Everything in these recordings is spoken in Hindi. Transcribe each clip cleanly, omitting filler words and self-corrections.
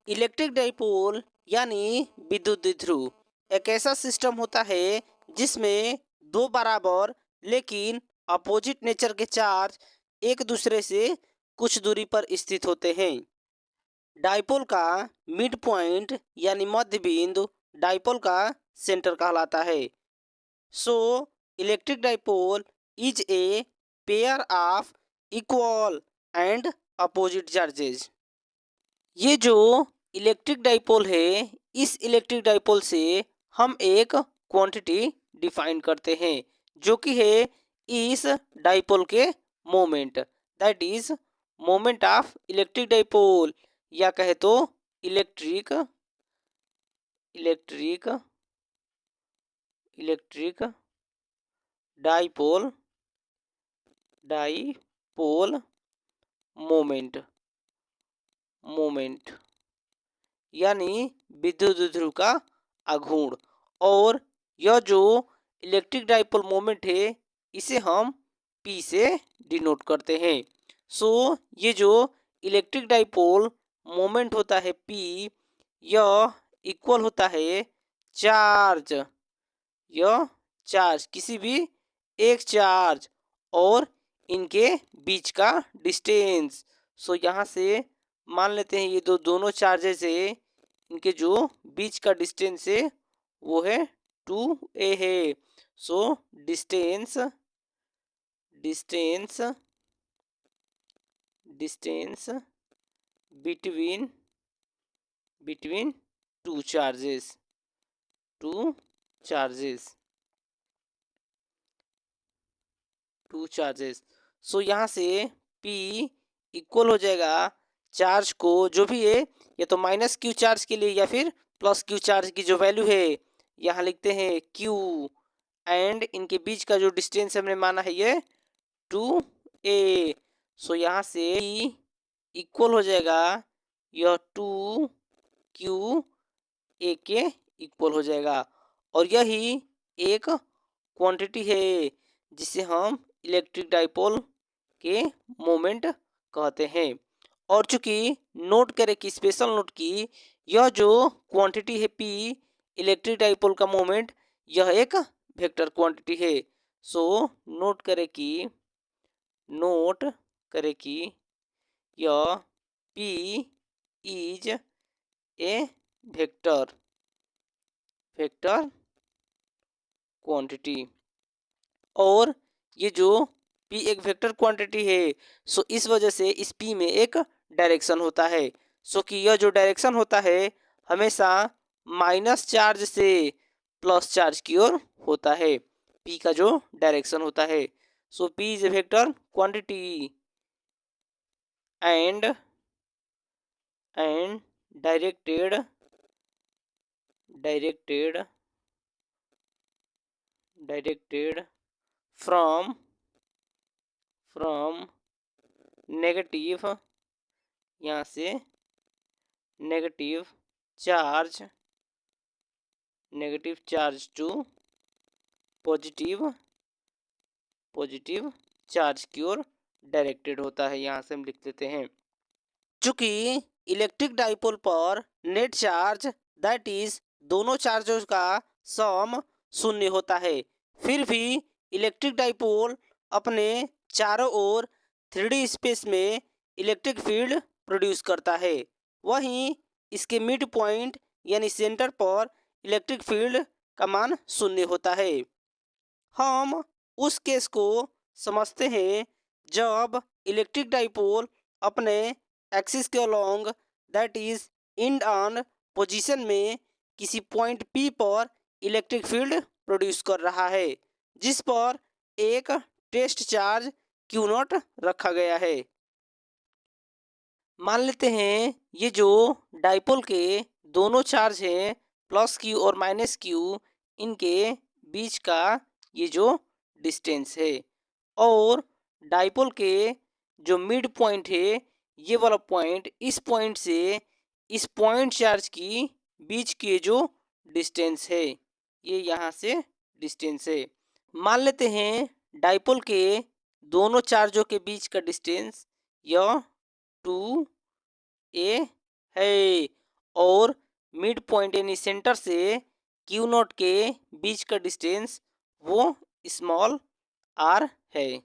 इलेक्ट्रिक डाइपोल यानी विद्युत द्विध्रुव एक ऐसा सिस्टम होता है जिसमें दो बराबर लेकिन अपोजिट नेचर के चार्ज एक दूसरे से कुछ दूरी पर स्थित होते हैं। डाइपोल का मिड पॉइंट यानी मध्य बिंदु डाइपोल का सेंटर कहलाता है। So electric dipole is a pair of equal and opposite charges. ये जो इलेक्ट्रिक डाइपोल है, इस इलेक्ट्रिक डाइपोल से हम एक क्वांटिटी डिफाइन करते हैं जो कि है इस डाइपोल के moment, that is moment of electric dipole, या कहे तो electric electric electric dipole dipole moment moment यानी विद्युत द्विध्रुव का आघूर्ण। और यह जो इलेक्ट्रिक डाइपोल मोमेंट है इसे हम P से डिनोट करते हैं। सो ये जो इलेक्ट्रिक डाइपोल मोमेंट होता है P, यह इक्वल होता है चार्ज, यह चार्ज किसी भी एक चार्ज और इनके बीच का डिस्टेंस। सो यहाँ से मान लेते हैं ये दोनों चार्जेस है, इनके जो बीच का डिस्टेंस है वो है 2a है। So distance distance distance between between two charges two charges. So यहाँ से P इक्वल हो जाएगा चार्ज को जो भी है, या तो माइनस क्यू चार्ज के लिए या फिर प्लस क्यू चार्ज की जो वैल्यू है यहाँ लिखते हैं Q, एंड इनके बीच का जो डिस्टेंस हमने माना है ये 2a। सो यहाँ से P इक्वल हो जाएगा यह 2QA के इक्वल हो जाएगा। और यही एक क्वांटिटी है जिसे हम इलेक्ट्रिक डाइपोल के मोमेंट कहते हैं। और चूंकि नोट करें कि स्पेशल नोट की यह जो क्वांटिटी है P इलेक्ट्रिक डाइपोल का मोमेंट, यह एक वेक्टर क्वांटिटी है। सो नोट करें कि यह P is a vector quantity. और ये जो P एक वेक्टर क्वांटिटी है, सो इस वजह से इस P में एक डायरेक्शन होता है। सो कि यह जो डायरेक्शन होता है हमेशा माइनस चार्ज से प्लस चार्ज की ओर होता है, P का जो डायरेक्शन होता है। So P is a vector quantity and directed from negative, यहाँ से negative charge to positive charge की ओर डायरेक्टेड होता है। यहाँ से हम लिख देते हैं चूंकि इलेक्ट्रिक डाइपोल पर नेट चार्ज दैट इज दोनों चार्जों का सम शून्य होता है, फिर भी इलेक्ट्रिक डाइपोल अपने चारों ओर 3D स्पेस में इलेक्ट्रिक फील्ड प्रोड्यूस करता है। वहीं इसके मिड पॉइंट यानी सेंटर पर इलेक्ट्रिक फील्ड का मान शून्य होता है। हम उस केस को समझते हैं जब इलेक्ट्रिक डाइपोल अपने एक्सिस के along that is end on position में किसी पॉइंट P पर इलेक्ट्रिक फील्ड प्रोड्यूस कर रहा है जिस पर एक टेस्ट चार्ज Q0 रखा गया है। मान लेते हैं ये जो डाइपोल के दोनों चार्ज हैं प्लस Q और माइनस Q, इनके बीच का ये जो डिस्टेंस है, और डाइपोल के जो मिड पॉइंट है ये वाला पॉइंट, इस पॉइंट से इस पॉइंट चार्ज की बीच के जो डिस्टेंस है ये यहाँ से डिस्टेंस है। मान लेते हैं डाइपोल के दोनों चार्जों के बीच का डिस्टेंस यह 2a है और मिड पॉइंट यानी सेंटर से क्यू नॉट के बीच का डिस्टेंस वो स्मॉल आर है।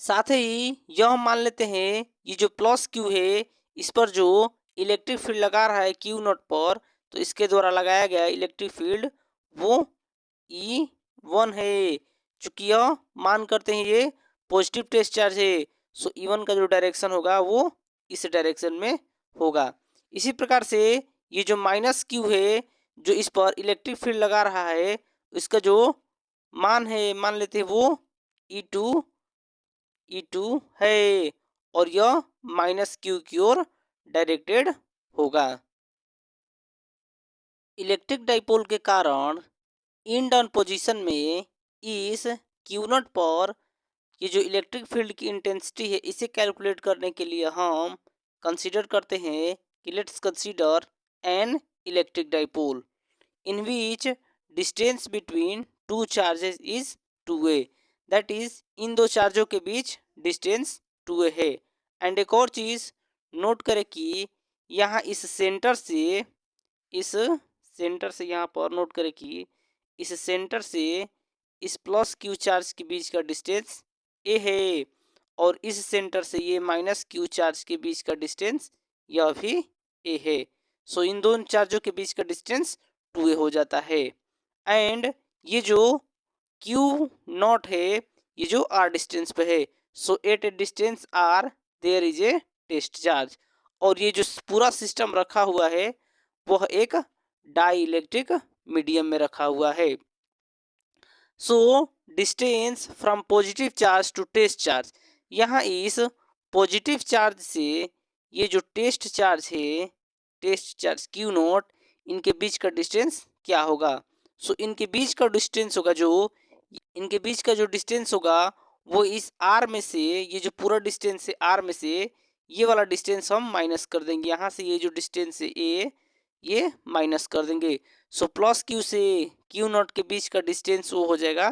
साथ ही यह मान लेते हैं ये जो प्लस क्यू है इस पर जो इलेक्ट्रिक फील्ड लगा रहा है क्यू नॉट पर, तो इसके द्वारा लगाया गया इलेक्ट्रिक फील्ड वो E1 है। चूंकि यह मान करते हैं ये पॉजिटिव टेस्ट चार्ज है, सो E1 का जो डायरेक्शन होगा वो इस डायरेक्शन में होगा। इसी प्रकार से ये जो माइनस क्यू है जो इस पर इलेक्ट्रिक फील्ड लगा रहा है, इसका जो मान है मान लेते हैं वो E2 है और यह माइनस क्यू की ओर डायरेक्टेड होगा। इलेक्ट्रिक डाइपोल के कारण इन डाउन पोजीशन में इस क्यू नॉट पर ये जो इलेक्ट्रिक फील्ड की इंटेंसिटी है इसे कैलकुलेट करने के लिए हम कंसीडर करते हैं कि let's consider an electric dipole in which distance between two charges is 2a, that is इन दो चार्जों के बीच डिस्टेंस 2a है। एंड एक और चीज़ नोट करें कि यहाँ इस सेंटर से यहाँ पर नोट करें कि इस सेंटर से इस प्लस क्यू चार्ज के बीच का डिस्टेंस ए है और इस सेंटर से ये माइनस क्यू चार्ज के बीच का डिस्टेंस यह भी ए है। सो इन दोनों चार्जों के बीच का डिस्टेंस 2a हो जाता है। एंड ये जो क्यू नॉट है ये जो आर डिस्टेंस पे है, so at a distance r there is a test charge. और ये जो पूरा सिस्टम रखा हुआ है वह एक डाई इलेक्ट्रिक मीडियम में रखा हुआ है। So distance from positive charge to test charge, यहाँ इस पॉजिटिव चार्ज से ये जो टेस्ट चार्ज है टेस्ट चार्ज क्यू नॉट, इनके बीच का डिस्टेंस क्या होगा। सो इनके बीच का डिस्टेंस होगा इनके बीच का जो डिस्टेंस होगा वो इस आर में से ये जो पूरा डिस्टेंस है आर में से ये वाला डिस्टेंस हम माइनस कर देंगे। यहाँ से ये जो डिस्टेंस है ए ये माइनस कर देंगे। सो प्लस क्यू से क्यू नॉट के बीच का डिस्टेंस वो हो जाएगा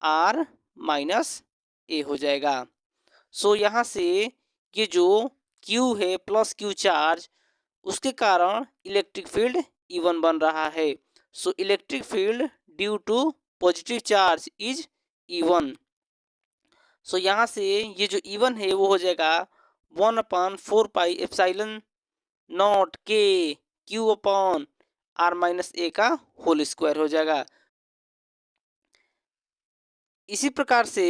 आर माइनस ए हो जाएगा। सो यहाँ से ये जो क्यू है प्लस क्यू चार्ज उसके कारण इलेक्ट्रिक फील्ड E1 बन रहा है। So electric field due to positive charge is E1। So यहाँ से ये जो E1 है वो हो जाएगा 1/4 पाई एप्सिलॉन नॉट के Q upon are minus a का होल स्क्वायर हो जाएगा। इसी प्रकार से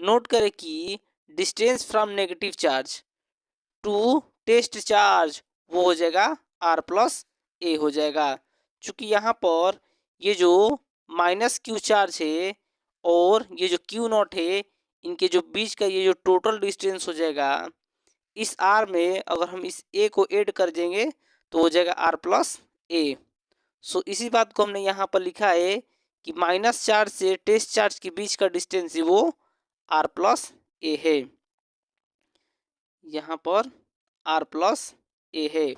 नोट करें कि distance from negative charge to test charge वो हो जाएगा आर प्लस ए हो जाएगा। चूंकि यहाँ पर ये जो माइनस क्यू चार्ज है और ये जो क्यू नॉट है इनके जो बीच का ये जो टोटल डिस्टेंस हो जाएगा इस आर में अगर हम इस ए को ऐड कर देंगे तो हो जाएगा आर प्लस ए। सो इसी बात को हमने यहाँ पर लिखा है कि माइनस चार्ज से टेस्ट चार्ज के बीच का डिस्टेंस वो आर प्लस ए है। यहाँ पर आर प्लस ए है।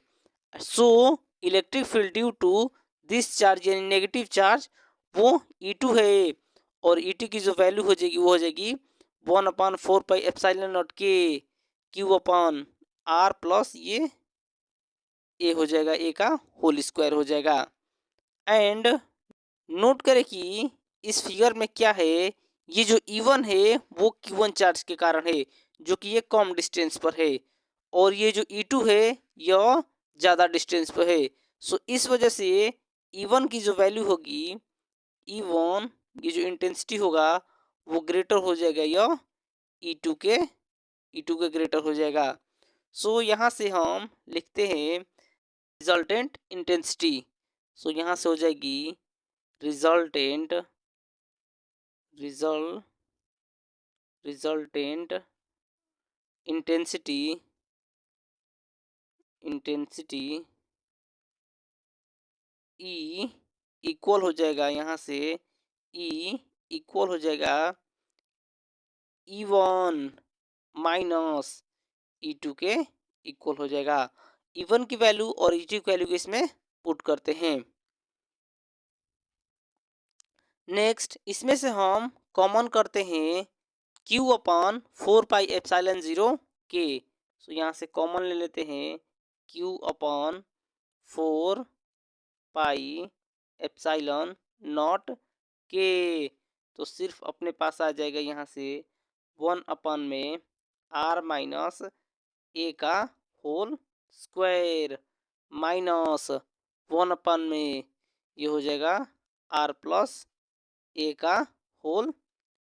So electric field due to this charge यानी नेगेटिव चार्ज वो E2 है और E2 की जो वैल्यू हो जाएगी वो हो जाएगी 1/4 पाई एप्सिलॉन नॉट के क्यू अपॉन आर प्लस ये ए हो जाएगा ए का होल स्क्वायर हो जाएगा। एंड नोट करें कि इस फिगर में क्या है, ये जो E1 है वो Q1 चार्ज के कारण है जो कि ये कम डिस्टेंस पर है और ये जो E2 है यह ज़्यादा डिस्टेंस पर है। सो इस वजह से E1 की जो वैल्यू होगी E1 ये जो इंटेंसिटी होगा वो ग्रेटर हो जाएगा यह E2 के ग्रेटर हो जाएगा। सो यहाँ से हम लिखते हैं रिजल्टेंट इंटेंसिटी। सो यहाँ से हो जाएगी रिजल्टेंट इंटेंसिटी E इक्वल हो जाएगा यहाँ से E इक्वल हो जाएगा E1 माइनस E2 के इक्वल हो जाएगा। E1 की वैल्यू और E2 की वैल्यू को इसमें पुट करते हैं। नेक्स्ट इसमें से हम कॉमन करते हैं Q अपॉन 4 पाई एप्सिलॉन 0 के। सो यहाँ से कॉमन ले लेते हैं Q upon 4 pi epsilon not के। तो सिर्फ अपने पास आ जाएगा यहाँ से 1/में आर माइनस ए का होल स्क्वायर माइनस 1/में ये हो जाएगा आर प्लस ए का होल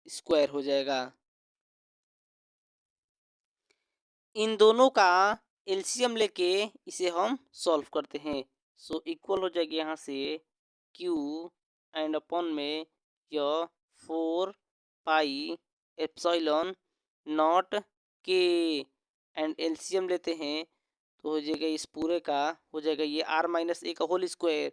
स्क्वायर हो जाएगा। इन दोनों का एलसीएम लेके इसे हम सॉल्व करते हैं। सो इक्वल हो जाएगा यहाँ से क्यू एंड अपॉन में यह 4 पाई एप्सिलॉन नॉट के एंड एलसीएम लेते हैं तो हो जाएगा इस पूरे का हो जाएगा ये आर माइनस ए का होल स्क्वायर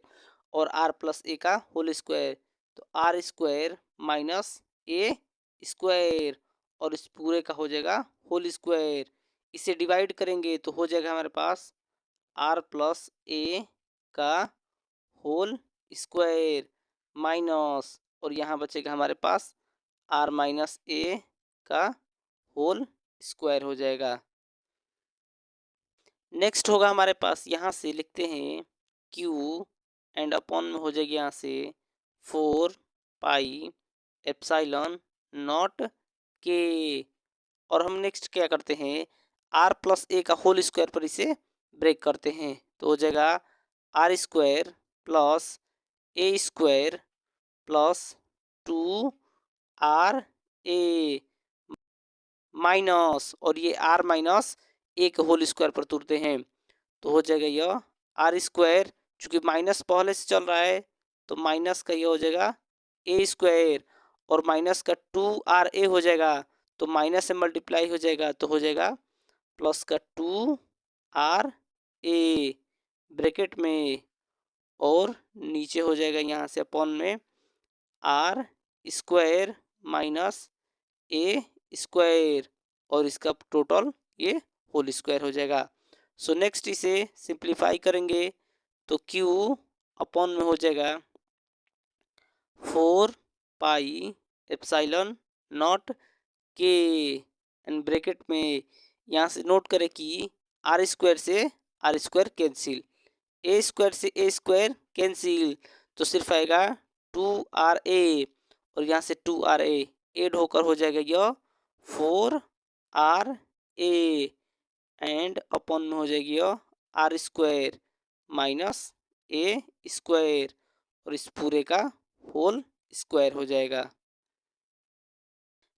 और आर प्लस ए का होल स्क्वायर। तो r square minus a square और इस पूरे का हो जाएगा होल स्क्वायर। इसे डिवाइड करेंगे तो हो जाएगा हमारे पास आर प्लस ए का होल स्क्वायर माइनस और यहाँ बचेगा हमारे पास आर माइनस ए का होल स्क्वायर हो जाएगा। नेक्स्ट होगा हमारे पास यहाँ से लिखते हैं क्यू एंड अपॉन में हो जाएगी यहाँ से 4 पाई एप्सिलॉन नॉट के और हम नेक्स्ट क्या करते हैं आर प्लस ए का होल स्क्वायर पर इसे ब्रेक करते हैं तो हो जाएगा r square plus a square plus 2 r a minus और ये आर माइनस ए के होल स्क्वायर पर तुरते हैं तो हो जाएगा यह आर स्क्वायर चूँकि माइनस पहले से चल रहा है तो माइनस का ये हो जाएगा ए स्क्वायर और माइनस का 2 RA हो जाएगा तो माइनस से मल्टीप्लाई हो जाएगा तो हो जाएगा प्लस का 2 RA ब्रैकेट में और नीचे हो जाएगा यहाँ से अपॉन में r square minus a square और इसका टोटल ये होल स्क्वायर हो जाएगा। सो नेक्स्ट इसे सिंप्लीफाई करेंगे तो क्यू अपॉन में हो जाएगा 4 पाई एप्सिलॉन नॉट के एंड ब्रैकेट में यहाँ से नोट करें कि आर स्क्वायर से r square cancel a square से ए स्क्वायर कैंसिल तो सिर्फ आएगा 2RA और यहाँ से 2RA एड होकर हो जाएगा यह 4RA एंड अपॉन में हो जाएगी यह r square minus a square और इस पूरे का होल स्क्वायर हो जाएगा।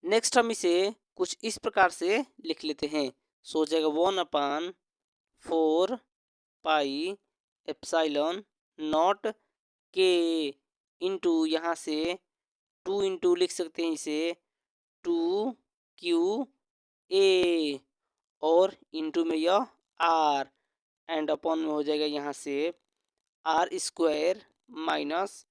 नेक्स्ट हम इसे कुछ इस प्रकार से लिख लेते हैं सो हो जाएगा 1/4 पाई एप्सिलॉन नॉट के इंटू यहाँ से 2 इंटू लिख सकते हैं इसे 2QA और इंटू में यह आर एंड अपॉन में हो जाएगा यहाँ से r square minus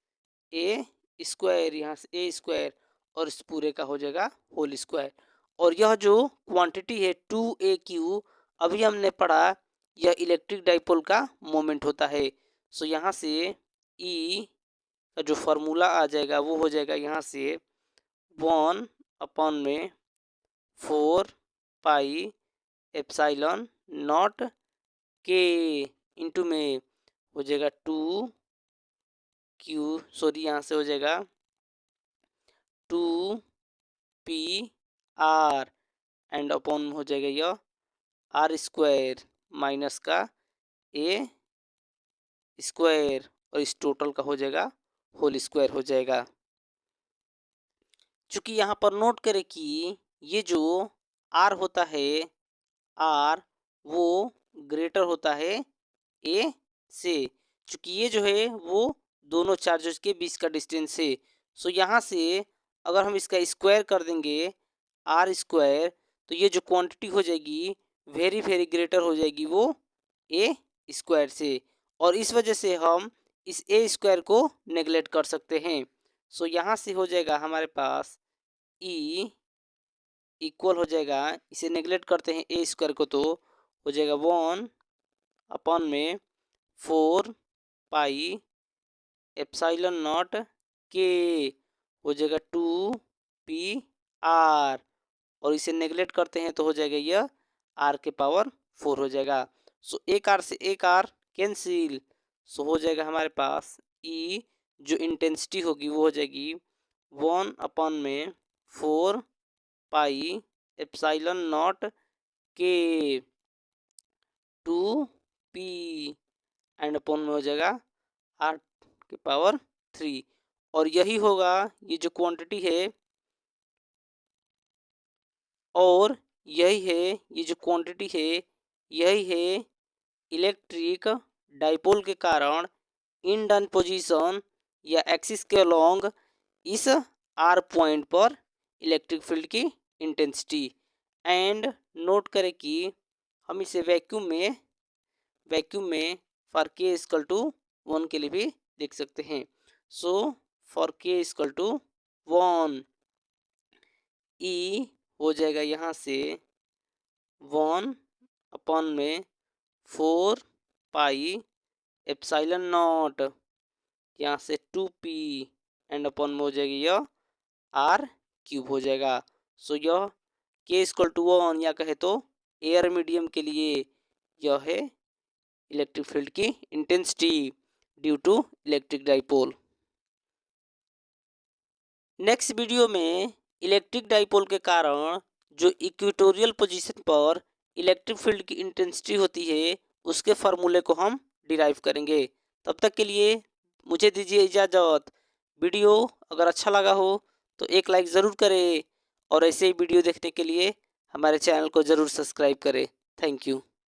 a square यहाँ से ए स्क्वायर और इस पूरे का हो जाएगा होल स्क्वायर और यह जो क्वांटिटी है 2AQ अभी हमने पढ़ा यह इलेक्ट्रिक डाइपोल का मोमेंट होता है। सो यहाँ से ई का जो फार्मूला आ जाएगा वो हो जाएगा यहाँ से 1/4 पाई एप्सिलॉन नॉट के इंटू में हो जाएगा 2Q सॉरी यहाँ से हो जाएगा 2PR एंड अपॉन में हो जाएगा यह आर स्क्वायर माइनस का ए स्क्वायर और इस टोटल का हो जाएगा होल स्क्वायर हो जाएगा। चूँकि यहाँ पर नोट करें कि ये जो आर होता है आर वो ग्रेटर होता है ए से चूँकि ये जो है वो दोनों चार्जेस के बीच का डिस्टेंस है। सो यहाँ से अगर हम इसका स्क्वायर कर देंगे आर स्क्वायर तो ये जो क्वांटिटी हो जाएगी वेरी वेरी ग्रेटर हो जाएगी वो ए स्क्वायर से और इस वजह से हम इस ए स्क्वायर को नेगलेक्ट कर सकते हैं। सो यहाँ से हो जाएगा हमारे पास ई इक्वल हो जाएगा इसे नेगलेक्ट करते हैं ए स्क्वायर को तो हो जाएगा 1/4 पाई एप्सिलॉन नॉट के हो जाएगा 2PR और इसे नेगलेक्ट करते हैं तो हो जाएगा यह R के पावर 4 हो जाएगा। सो एक आर से एक आर कैंसिल। सो हो जाएगा हमारे पास ई जो इंटेंसिटी होगी वो हो जाएगी 1 में 4 पाई एप्सिलॉन नॉट के 2 पी एंड अपॉन में हो जाएगा 8 की पावर 3। और यही होगा ये जो क्वांटिटी है, और यही है ये जो क्वांटिटी है, यही है इलेक्ट्रिक डाइपोल के कारण इन डन पोजीशन या एक्सिस के अलोंग इस आर पॉइंट पर इलेक्ट्रिक फील्ड की इंटेंसिटी। एंड नोट करें कि हम इसे वैक्यूम में फॉर के इक्वल टू 1 के लिए भी लिख सकते हैं। सो फॉर के इक्वल टू 1 ई हो जाएगा यहाँ से 1 में 4 पाई एप्सिलॉन नॉट, यहाँ से 2 पी एंड अपॉन में हो जाएगी यह आर क्यूब हो जाएगा। सो यह के इक्वल टू 1 या कहे तो एयर मीडियम के लिए यह है इलेक्ट्रिक फील्ड की intensity due to electric dipole. Next video में इलेक्ट्रिक डाइपोल के कारण जो इक्वेटोरियल पोजीशन पर इलेक्ट्रिक फील्ड की इंटेंसिटी होती है उसके फार्मूले को हम डिराइव करेंगे। तब तक के लिए मुझे दीजिए इजाज़त। वीडियो अगर अच्छा लगा हो तो एक लाइक ज़रूर करें और ऐसे ही वीडियो देखने के लिए हमारे चैनल को ज़रूर सब्सक्राइब करें। Thank you.